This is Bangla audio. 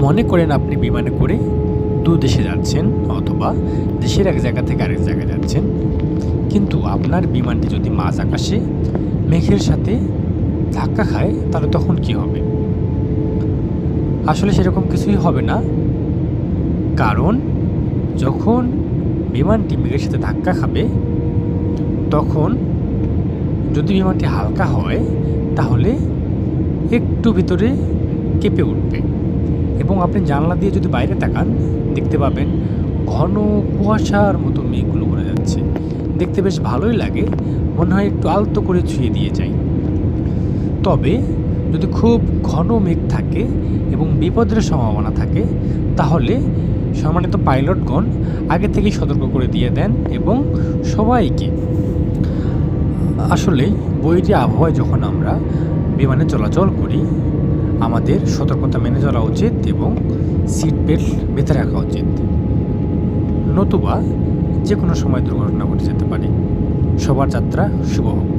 মনে করেন আপনি বিমানে করে দু দেশে যাচ্ছেন অথবা দেশের এক জায়গা থেকে আরেক জায়গায় যাচ্ছেন, কিন্তু আপনার বিমানটি যদি মাঝ আকাশে মেঘের সাথে ধাক্কা খায় তাহলে তখন কি হবে? আসলে সেরকম কিছুই হবে না, কারণ যখন বিমানটি মেঘের সাথে ধাক্কা খাবে তখন যদি বিমানটি হালকা হয় তাহলে একটু ভিতরে কেঁপে উঠবে এবং আপনি জানলা দিয়ে যদি বাইরে তাকান দেখতে পাবেন ঘন কুয়াশার মতো মেঘগুলো উড়ে যাচ্ছে। দেখতে বেশ ভালোই লাগে, মনে হয় একটু আলতো করে ছুঁয়ে দিয়ে যায়। তবে যদি খুব ঘন মেঘ থাকে এবং বিপদের সম্ভাবনা থাকে তাহলে সম্মানিত পাইলটগণ আগে থেকেই সতর্ক করে দিয়ে দেন এবং সবাইকে আসলে বৈরী আবহাওয়ায় যখন আমরা বিমানে চলাচল করি আমাদের সতর্কতা মেনে চলা উচিত এবং সিট বেল্ট বেঁধে রাখা উচিত, নতুবা যে কোনো সময় দুর্ঘটনা ঘটে যেতে পারে। সবার যাত্রা শুভ হোক।